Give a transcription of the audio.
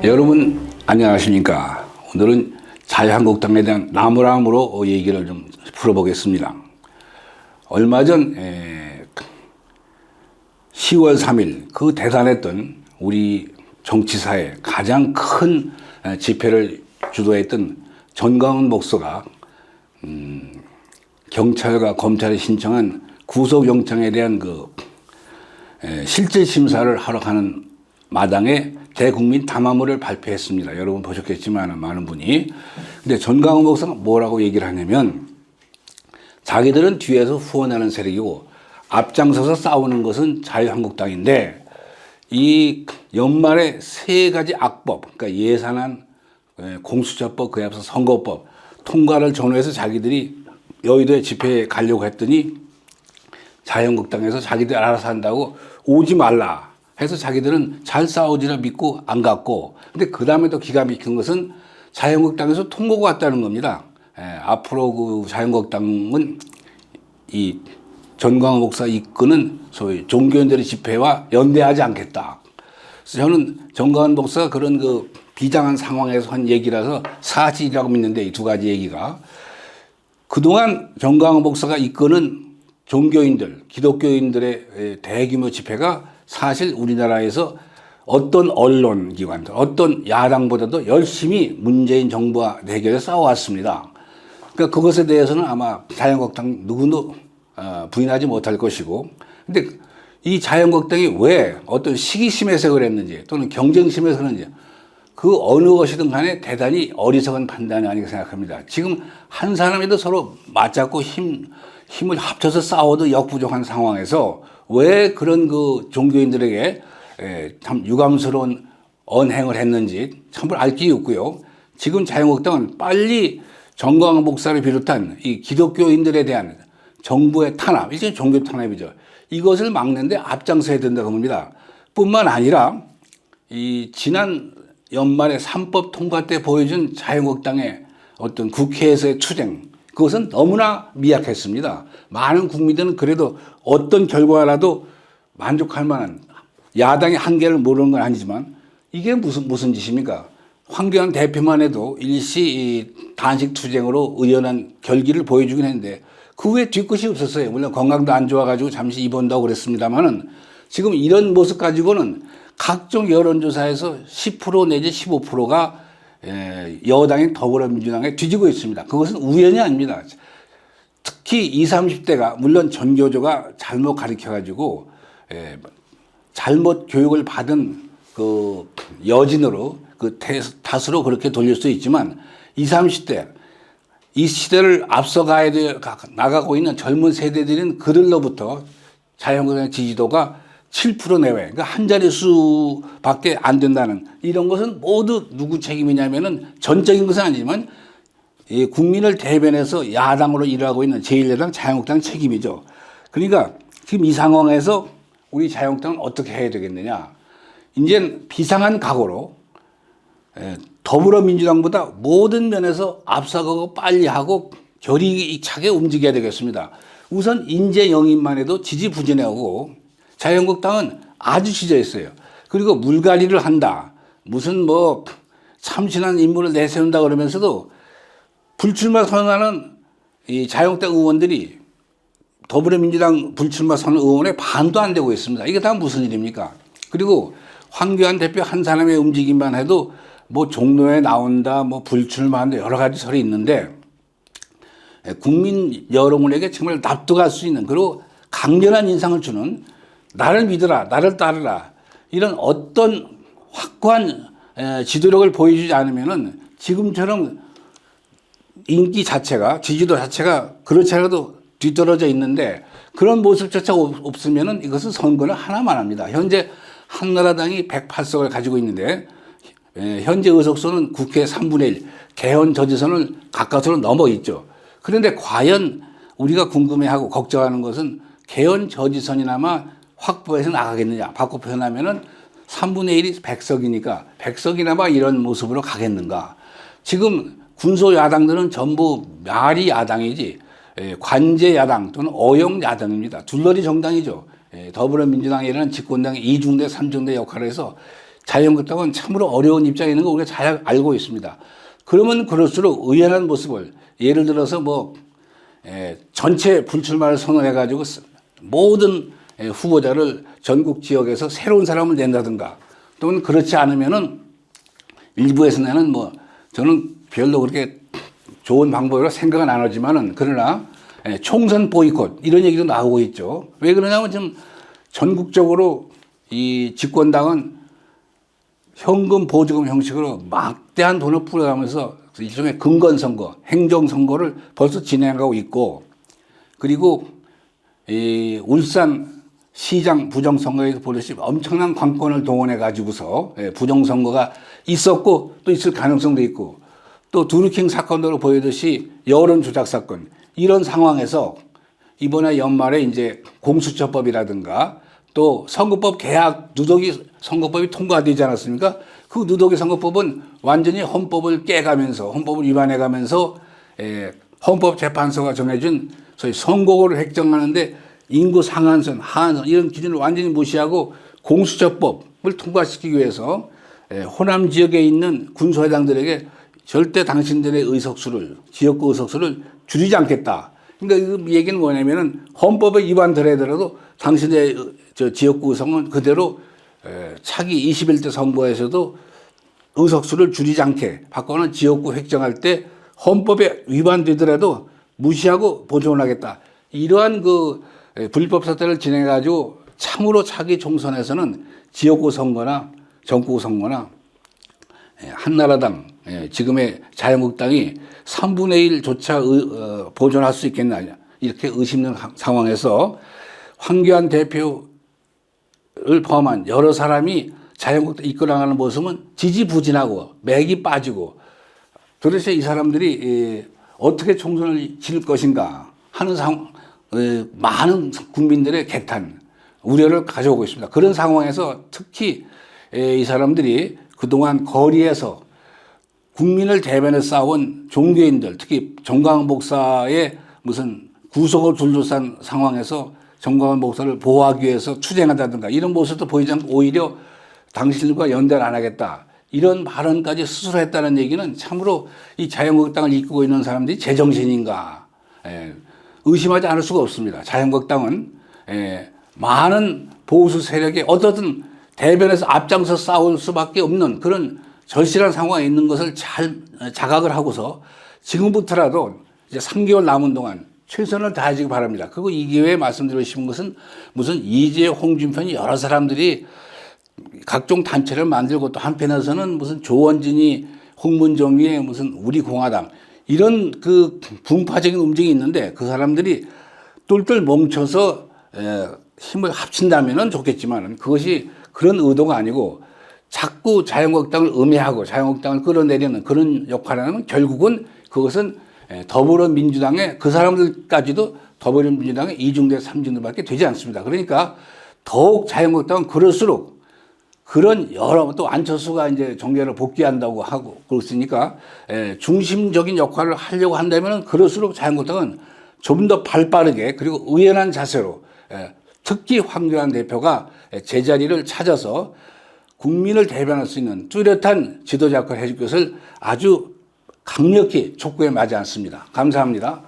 여러분 안녕하십니까. 오늘은 자유한국당에 대한 나무람으로 얘기를 좀 풀어보겠습니다. 얼마 전 10월 3일 그 대단했던 우리 정치사의 가장 큰 집회를 주도했던 전광훈 목사가 경찰과 검찰이 신청한 구속영장에 대한 그 실질 심사를 하러 가는 마당에 대국민 담화문을 발표했습니다. 여러분 보셨겠지만 많은 분이. 근데 전광훈 목사가 뭐라고 얘기를 하냐면 자기들은 뒤에서 후원하는 세력이고 앞장서서 싸우는 것은 자유한국당인데 이 연말에 세 가지 악법, 그러니까 예산안, 공수처법, 그에 앞서 선거법 통과를 전후해서 자기들이 여의도에 집회에 가려고 했더니 자유한국당에서 자기들 알아서 한다고 오지 말라 해서 자기들은 잘 싸우지라 믿고 안 갔고, 근데 그 다음에 또 기가 막힌 것은 자유한국당에서 통보가 왔다는 겁니다. 앞으로 그 자유한국당은 이 전광훈 목사 이끄는 소위 종교인들의 집회와 연대하지 않겠다. 그래서 저는 전광훈 목사가 그런 그 비장한 상황에서 한 얘기라서 사실이라고 믿는데, 이 두 가지 얘기가 그동안 전광훈 목사가 이끄는 종교인들, 기독교인들의 대규모 집회가 사실 우리나라에서 어떤 언론기관들, 어떤 야당보다도 열심히 문재인 정부와 대결에 싸워왔습니다. 그러니까 그것에 대해서는 아마 자유한국당 누구도 부인하지 못할 것이고, 근데 이 자유한국당이 왜 어떤 시기심에서 그랬는지 또는 경쟁심에서 그런지 그 어느 것이든 간에 대단히 어리석은 판단이 아닌가 생각합니다. 지금 한 사람이도 서로 맞잡고 힘을 합쳐서 싸워도 역부족한 상황에서 왜 그런 그 종교인들에게 참 유감스러운 언행을 했는지 참을 알 길이 없고요. 지금 자유한국당은 빨리 전광훈 목사를 비롯한 이 기독교인들에 대한 정부의 탄압, 이게 종교 탄압이죠. 이것을 막는데 앞장서야 된다고 봅니다. 뿐만 아니라 이 지난 연말에 3법 통과 때 보여준 자유한국당의 어떤 국회에서의 투쟁, 그것은 너무나 미약했습니다. 많은 국민들은 그래도 어떤 결과라도 만족할 만한, 야당의 한계를 모르는 건 아니지만 이게 무슨 짓입니까? 황교안 대표만 해도 일시 단식 투쟁으로 의연한 결기를 보여주긴 했는데 그 후에 뒤끝이 없었어요. 물론 건강도 안 좋아가지고 잠시 입원다고 그랬습니다만은 지금 이런 모습 가지고는 각종 여론조사에서 10% 내지 15%가 여당인 더불어민주당에 뒤지고 있습니다. 그것은 우연이 아닙니다. 특히 20, 30대가 물론 전교조가 잘못 가르쳐가지고 잘못 교육을 받은 그 여진으로 그 탓으로 그렇게 돌릴 수 있지만 20, 30대 이 시대를 앞서가야 나가고 있는 젊은 세대들은 그들로부터 자유한국당의 지지도가 7% 내외, 그러니까 한 자릿수밖에 안 된다는 이런 것은 모두 누구 책임이냐면은 전적인 것은 아니지만 이 국민을 대변해서 야당으로 일하고 있는 제1야당 자유한국당 책임이죠. 그러니까 지금 이 상황에서 우리 자유한국당은 어떻게 해야 되겠느냐. 이제 비상한 각오로 더불어민주당보다 모든 면에서 앞서가고 빨리 하고 결의 차게 움직여야 되겠습니다. 우선 인재 영입만 해도 지지부진하고 자유한국당은 아주 지저했어요. 그리고 물갈이를 한다. 무슨 뭐 참신한 인물을 내세운다 그러면서도 불출마 선언하는 이 자유한국당 의원들이 더불어민주당 불출마 선언 의원에 반도 안 되고 있습니다. 이게 다 무슨 일입니까? 그리고 황교안 대표 한 사람의 움직임만 해도 뭐 종로에 나온다, 뭐 불출마한다 여러 가지 설이 있는데 국민 여러분에게 정말 납득할 수 있는, 그리고 강렬한 인상을 주는, 나를 믿어라, 나를 따르라, 이런 어떤 확고한 지도력을 보여주지 않으면은 지금처럼 인기 자체가, 지지도 자체가 그렇지 않아도 뒤떨어져 있는데 그런 모습조차 없으면은 이것은 선거는 하나만 합니다. 현재 한나라당이 108석을 가지고 있는데 현재 의석수는 국회 3분의 1, 개헌 저지선을 가까스로 넘어 있죠. 그런데 과연 우리가 궁금해하고 걱정하는 것은 개헌 저지선이나마 확보해서 나가겠느냐. 바꿔 표현하면은 3분의 1이 100석이니까 100석이나마 이런 모습으로 가겠는가. 지금 군소 야당들은 전부 말이 야당이지 관제 야당 또는 어용 야당입니다. 둘러리 정당이죠. 더불어민주당이라는 집권당의 이중대, 삼중대 역할을 해서 자유한국당은 참으로 어려운 입장에 있는 거 우리가 잘 알고 있습니다. 그러면 그럴수록 의연한 모습을 예를 들어서 뭐 전체 불출마를 선언해가지고 모든 후보자를 전국 지역에서 새로운 사람을 낸다든가 또는 그렇지 않으면은 일부에서는 뭐 저는 별로 그렇게 좋은 방법이라 생각은 안 하지만은 그러나 총선 보이콧 이런 얘기도 나오고 있죠. 왜 그러냐면 지금 전국적으로 이 집권당은 현금 보조금 형식으로 막대한 돈을 풀어가면서 일종의 금건선거, 행정선거를 벌써 진행하고 있고 그리고 이 울산 시장 부정선거에서 보듯이 엄청난 관권을 동원해 가지고서 부정선거가 있었고 또 있을 가능성도 있고 또 두루킹 사건으로 보이듯이 여론 조작 사건 이런 상황에서 이번에 연말에 이제 공수처법이라든가 또 선거법 개혁 누더기 선거법이 통과되지 않았습니까? 그 누더기 선거법은 완전히 헌법을 깨가면서 헌법을 위반해가면서 헌법재판소가 정해준 소위 선거구를 획정하는데 인구 상한선, 하한선 이런 기준을 완전히 무시하고 공수처법을 통과시키기 위해서 호남 지역에 있는 군소회장들에게 절대 당신들의 의석수를 지역구 의석수를 줄이지 않겠다. 그러니까 이 얘기는 뭐냐면은 헌법에 위반되더라도 당신의 지역구 의석은 그대로 차기 21대 선거에서도 의석수를 줄이지 않게 바꿔는 지역구 획정할 때 헌법에 위반되더라도 무시하고 보존하겠다. 이러한 그 불법 사태를 진행해 가지고 참으로 차기 총선에서는 지역구 선거나 전국 상권이나 한나라당, 지금의 자유한국당이 3분의 1조차 보존할 수 있겠나 이렇게 의심는 상황에서 황교안 대표를 포함한 여러 사람이 자유한국당 이끌어가는 모습은 지지부진하고 맥이 빠지고 도대체 이 사람들이 어떻게 총선을 치를 것인가 하는 많은 국민들의 개탄, 우려를 가져오고 있습니다. 그런 상황에서 특히 이 사람들이 그동안 거리에서 국민을 대변해 싸운 종교인들, 특히 정광훈 목사의 무슨 구속을 둘러싼 상황에서 정광훈 목사를 보호하기 위해서 투쟁한다든가 이런 모습도 보이지 않고 오히려 당신들과 연대를 안 하겠다. 이런 발언까지 스스로 했다는 얘기는 참으로 이 자유한국당을 이끌고 있는 사람들이 제정신인가 의심하지 않을 수가 없습니다. 자유한국당은 많은 보수 세력에 어떻든 대변에서 앞장서 싸울 수밖에 없는 그런 절실한 상황에 있는 것을 잘 자각을 하고서 지금부터라도 이제 3개월 남은 동안 최선을 다하시기 바랍니다. 그리고 이 기회에 말씀드리고 싶은 것은 무슨 이재, 홍준표니 여러 사람들이 각종 단체를 만들고 또 한편에서는 무슨 조원진이 홍문정의 무슨 우리 공화당 이런 그 분파적인 움직임이 있는데 그 사람들이 똘똘 뭉쳐서 힘을 합친다면 좋겠지만 그것이 그런 의도가 아니고 자꾸 자유한국당을 음해하고 자유한국당을 끌어내리는 그런 역할을 하면 결국은 그것은 더불어민주당의 그 사람들까지도 더불어민주당의 2중대 3중대밖에 되지 않습니다. 그러니까 더욱 자유한국당은 그럴수록 그런 여러 또 안철수가 이제 정계를 복귀한다고 하고 그렇으니까 중심적인 역할을 하려고 한다면 그럴수록 자유한국당은 좀 더 발빠르게 그리고 의연한 자세로 특히 황교안 대표가 제자리를 찾아서 국민을 대변할 수 있는 뚜렷한 지도자 역할을 해줄 것을 아주 강력히 촉구해 마지 않습니다. 감사합니다.